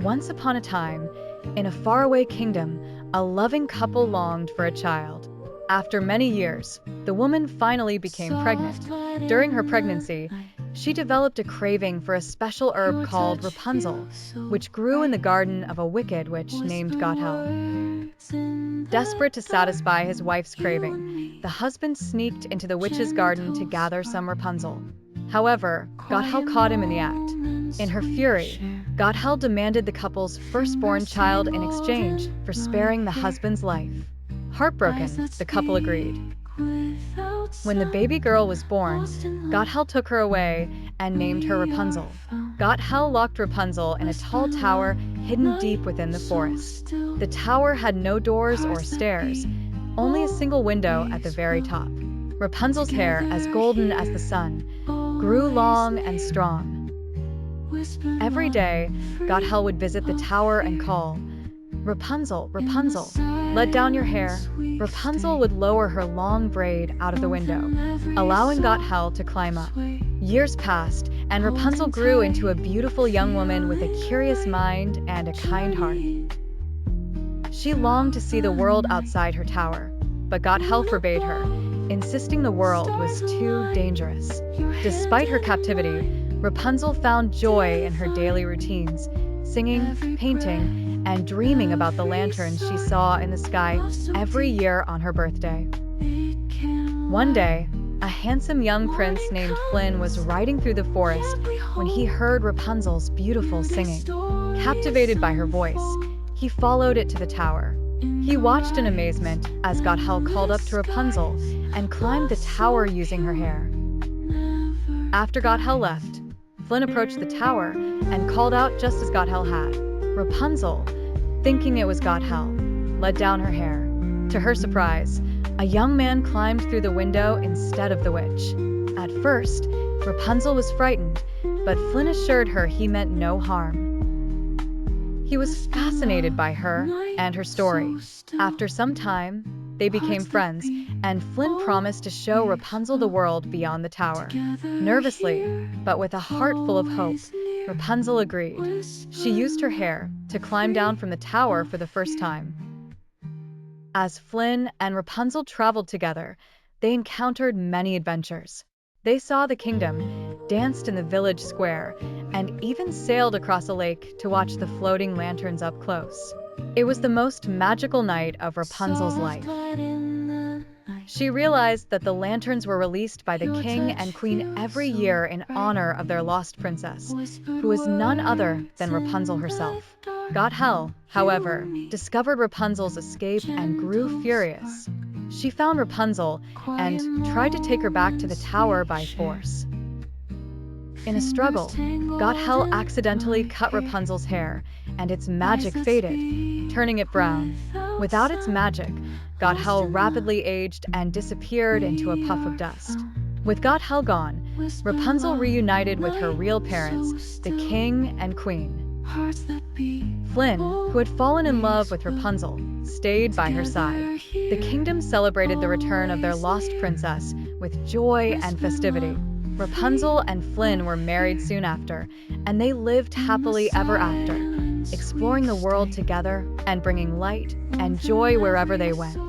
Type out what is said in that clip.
Once upon a time, in a faraway kingdom, a loving couple longed for a child. After many years, the woman finally became pregnant. During her pregnancy, she developed a craving for a special herb called Rapunzel, which grew in the garden of a wicked witch named Gothel. Desperate to satisfy his wife's craving, the husband sneaked into the witch's garden to gather some Rapunzel. However, Gothel caught him in the act. In her fury, Gothel demanded the couple's firstborn child in exchange for sparing the husband's life. Heartbroken, the couple agreed. When the baby girl was born, Gothel took her away and named her Rapunzel. Gothel locked Rapunzel in a tall tower hidden deep within the forest. The tower had no doors or stairs, only a single window at the very top. Rapunzel's hair, as golden as the sun, grew long and strong. Every day, Gothel would visit the tower and call, "Rapunzel, Rapunzel, let down your hair." Rapunzel would lower her long braid out of the window, allowing Gothel to climb up. Years passed, and Rapunzel grew into a beautiful young woman with a curious mind and a kind heart. She longed to see the world outside her tower, but Gothel forbade her, insisting the world was too dangerous. Despite her captivity, Rapunzel found joy in her daily routines, singing, painting, and dreaming about the lanterns she saw in the sky every year on her birthday. One day, a handsome young prince named Flynn was riding through the forest when he heard Rapunzel's beautiful singing. Captivated by her voice, he followed it to the tower. He watched in amazement as Gothel called up to Rapunzel and climbed the tower using her hair. After Gothel left, Flynn approached the tower and called out just as Gothel had. Rapunzel, thinking it was Gothel, let down her hair. To her surprise, a young man climbed through the window instead of the witch. At first, Rapunzel was frightened, but Flynn assured her he meant no harm. He was fascinated by her and her story. After some time, they became friends, and Flynn promised to show Rapunzel the world beyond the tower. Nervously, but with a heart full of hope, Rapunzel agreed. She used her hair to climb down from the tower for the first time. As Flynn and Rapunzel traveled together, they encountered many adventures. They saw the kingdom, danced in the village square, and even sailed across a lake to watch the floating lanterns up close. It was the most magical night of Rapunzel's life. She realized that the lanterns were released by the king and queen every year in honor of their lost princess, who was none other than Rapunzel herself. Gothel, however, discovered Rapunzel's escape and grew furious. She found Rapunzel and tried to take her back to the tower by force. In a struggle, Gothel accidentally cut Rapunzel's hair, and its magic faded, turning it brown. Without its magic, Gothel rapidly aged and disappeared into a puff of dust. With Gothel gone, Rapunzel reunited with her real parents, the king and queen. Flynn, who had fallen in love with Rapunzel, stayed by her side. The kingdom celebrated the return of their lost princess with joy and festivity. Rapunzel and Flynn were married soon after, and they lived happily ever after, exploring the world together and bringing light and joy wherever they went.